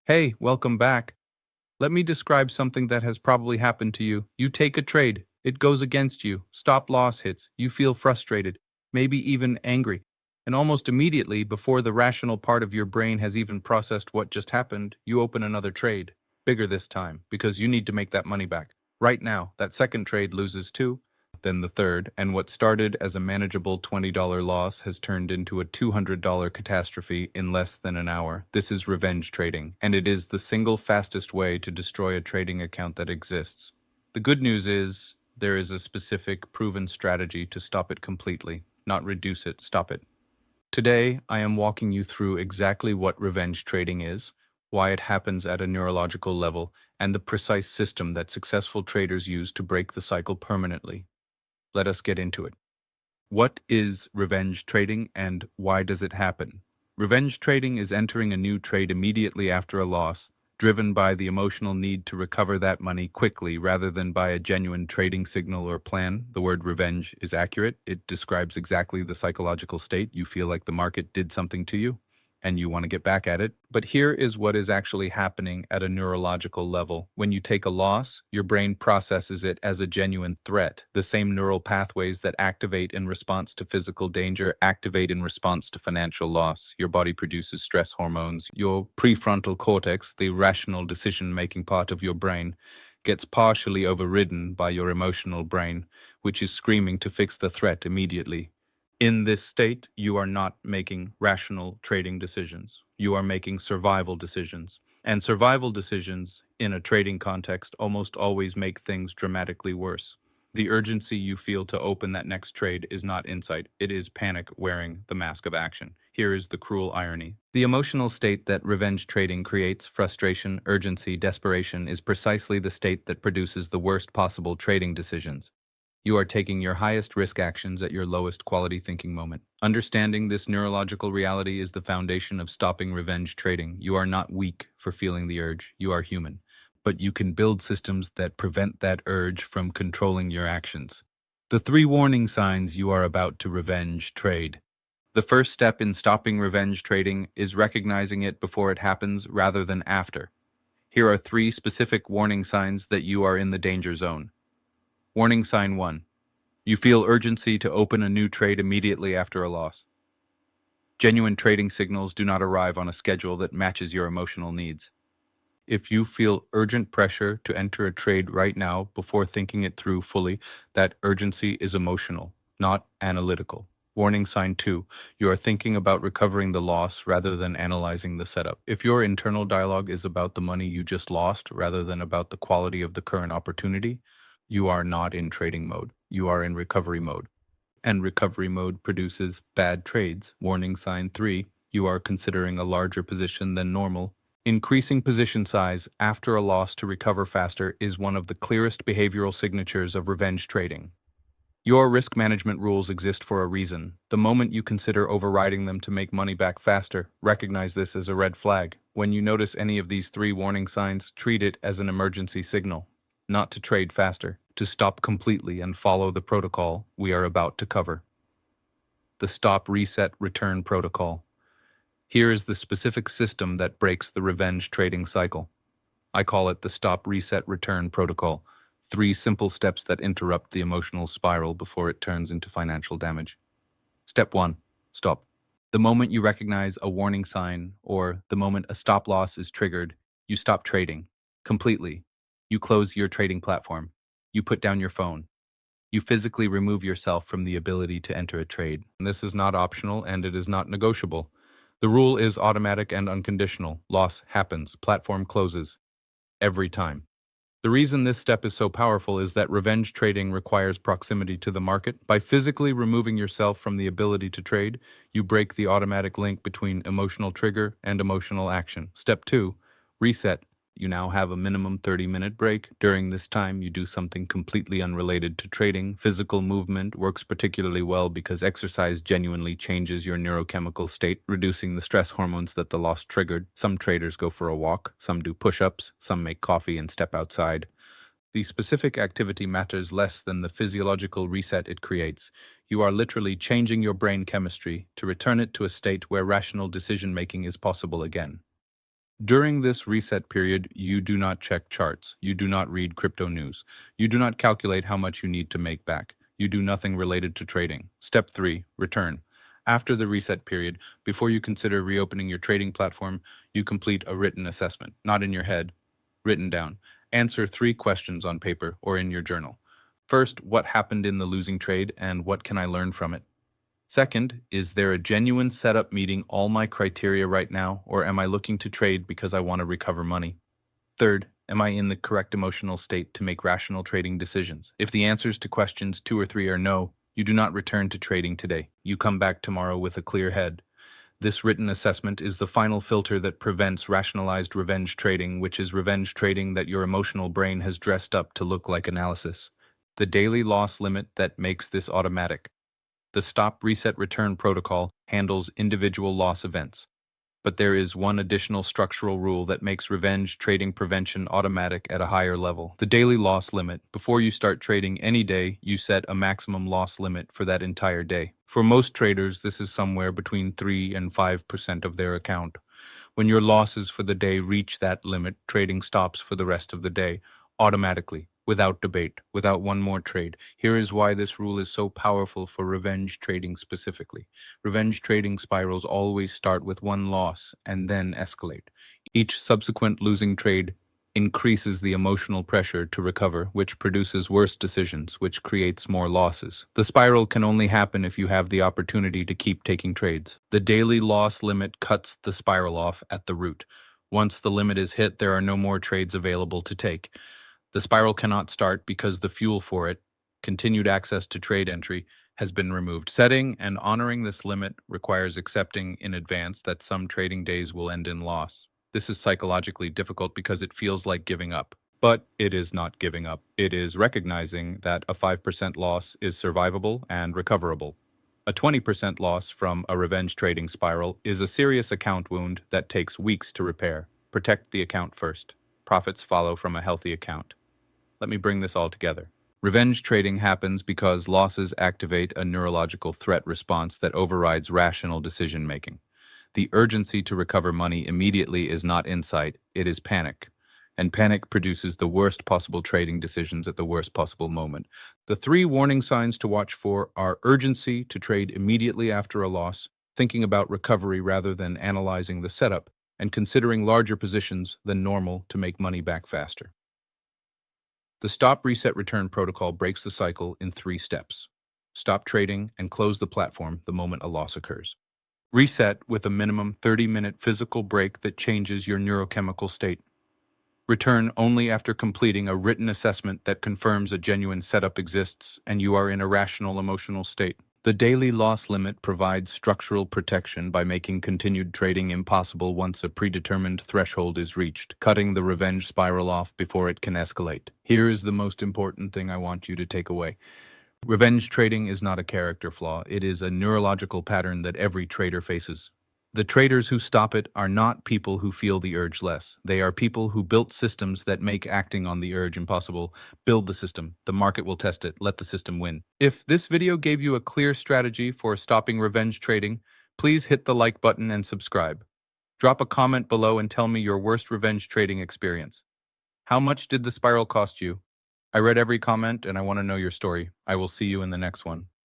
Hey, welcome back. Let me describe something that has probably happened to you. You take a trade, it goes against you, stop loss hits, you feel frustrated, maybe even angry. And almost immediately, before the rational part of your brain has even processed what just happened, you open another trade, bigger this time, because you need to make that money back. Right now, that second trade loses too, then the third, and what started as a manageable $20 loss has turned into a $200 catastrophe in less than an hour. This is revenge trading, and it is the single fastest way to destroy a trading account that exists. The good news is there is a specific proven strategy to stop it completely, not reduce it, stop it. Today, I am walking you through exactly what revenge trading is, why it happens at a neurological level, and the precise system that successful traders use to break the cycle permanently. Let us get into it. What is revenge trading and why does it happen? Revenge trading is entering a new trade immediately after a loss, driven by the emotional need to recover that money quickly rather than by a genuine trading signal or plan. The word revenge is accurate. It describes exactly the psychological state. You feel like the market did something to you and you want to get back at it. But here is what is actually happening at a neurological level. When you take a loss, your brain processes it as a genuine threat. The same neural pathways that activate in response to physical danger activate in response to financial loss. Your body produces stress hormones. Your prefrontal cortex, the rational decision-making part of your brain, gets partially overridden by your emotional brain, which is screaming to fix the threat immediately. In this state, you are not making rational trading decisions. You are making survival decisions. And survival decisions in a trading context almost always make things dramatically worse. The urgency you feel to open that next trade is not insight, it is panic wearing the mask of action. Here is the cruel irony. The emotional state that revenge trading creates, frustration, urgency, desperation, is precisely the state that produces the worst possible trading decisions. You are taking your highest risk actions at your lowest quality thinking moment. Understanding this neurological reality is the foundation of stopping revenge trading. You are not weak for feeling the urge, you are human. But you can build systems that prevent that urge from controlling your actions. The three warning signs you are about to revenge trade. The first step in stopping revenge trading is recognizing it before it happens rather than after. Here are three specific warning signs that you are in the danger zone. Warning sign 1. You feel urgency to open a new trade immediately after a loss. Genuine trading signals do not arrive on a schedule that matches your emotional needs. If you feel urgent pressure to enter a trade right now before thinking it through fully, that urgency is emotional, not analytical. Warning sign 2. You are thinking about recovering the loss rather than analyzing the setup. If your internal dialogue is about the money you just lost rather than about the quality of the current opportunity, you are not in trading mode. You are in recovery mode. And recovery mode produces bad trades. Warning sign 3. You are considering a larger position than normal. Increasing position size after a loss to recover faster is one of the clearest behavioral signatures of revenge trading. Your risk management rules exist for a reason. The moment you consider overriding them to make money back faster, recognize this as a red flag. When you notice any of these three warning signs, treat it as an emergency signal. Not to trade faster, to stop completely and follow the protocol we are about to cover. The Stop, Reset, Return protocol. Here is the specific system that breaks the revenge trading cycle. I call it the Stop, Reset, Return protocol. Three simple steps that interrupt the emotional spiral before it turns into financial damage. Step 1. Stop. The moment you recognize a warning sign or the moment a stop loss is triggered, you stop trading completely. You close your trading platform. You put down your phone. You physically remove yourself from the ability to enter a trade. And this is not optional and it is not negotiable. The rule is automatic and unconditional. Loss happens. Platform closes. Every time. The reason this step is so powerful is that revenge trading requires proximity to the market. By physically removing yourself from the ability to trade, you break the automatic link between emotional trigger and emotional action. Step 2. Reset. You now have a minimum 30-minute break. During this time, you do something completely unrelated to trading. Physical movement works particularly well because exercise genuinely changes your neurochemical state, reducing the stress hormones that the loss triggered. Some traders go for a walk, some do push-ups, some make coffee and step outside. The specific activity matters less than the physiological reset it creates. You are literally changing your brain chemistry to return it to a state where rational decision-making is possible again. During this reset period, you do not check charts. You do not read crypto news. You do not calculate how much you need to make back. You do nothing related to trading. Step 3, return. After the reset period, before you consider reopening your trading platform, you complete a written assessment, not in your head, written down. Answer 3 questions on paper or in your journal. First, what happened in the losing trade and what can I learn from it? Second, is there a genuine setup meeting all my criteria right now, or am I looking to trade because I want to recover money? Third, am I in the correct emotional state to make rational trading decisions? If the answers to questions 2 or 3 are no, you do not return to trading today. You come back tomorrow with a clear head. This written assessment is the final filter that prevents rationalized revenge trading, which is revenge trading that your emotional brain has dressed up to look like analysis. The daily loss limit that makes this automatic. The Stop Reset Return protocol handles individual loss events, but there is one additional structural rule that makes revenge trading prevention automatic at a higher level. The daily loss limit. Before you start trading any day, you set a maximum loss limit for that entire day. For most traders, this is somewhere between 3 and 5% of their account. When your losses for the day reach that limit, trading stops for the rest of the day, automatically, without debate, without one more trade. Here is why this rule is so powerful for revenge trading specifically. Revenge trading spirals always start with one loss and then escalate. Each subsequent losing trade increases the emotional pressure to recover, which produces worse decisions, which creates more losses. The spiral can only happen if you have the opportunity to keep taking trades. The daily loss limit cuts the spiral off at the root. Once the limit is hit, there are no more trades available to take. The spiral cannot start because the fuel for it, continued access to trade entry, has been removed. Setting and honoring this limit requires accepting in advance that some trading days will end in loss. This is psychologically difficult because it feels like giving up. But it is not giving up. It is recognizing that a 5% loss is survivable and recoverable. A 20% loss from a revenge trading spiral is a serious account wound that takes weeks to repair. Protect the account first. Profits follow from a healthy account. Let me bring this all together. Revenge trading happens because losses activate a neurological threat response that overrides rational decision making. The urgency to recover money immediately is not insight, it is panic. And panic produces the worst possible trading decisions at the worst possible moment. The 3 warning signs to watch for are urgency to trade immediately after a loss, thinking about recovery rather than analyzing the setup, and considering larger positions than normal to make money back faster. The Stop Reset Return protocol breaks the cycle in 3 steps. Stop trading and close the platform the moment a loss occurs. Reset with a minimum 30-minute physical break that changes your neurochemical state. Return only after completing a written assessment that confirms a genuine setup exists and you are in a rational emotional state. The daily loss limit provides structural protection by making continued trading impossible once a predetermined threshold is reached, cutting the revenge spiral off before it can escalate. Here is the most important thing I want you to take away. Revenge trading is not a character flaw, it is a neurological pattern that every trader faces. The traders who stop it are not people who feel the urge less. They are people who built systems that make acting on the urge impossible. Build the system. The market will test it. Let the system win. If this video gave you a clear strategy for stopping revenge trading, please hit the like button and subscribe. Drop a comment below and tell me your worst revenge trading experience. How much did the spiral cost you? I read every comment and I want to know your story. I will see you in the next one.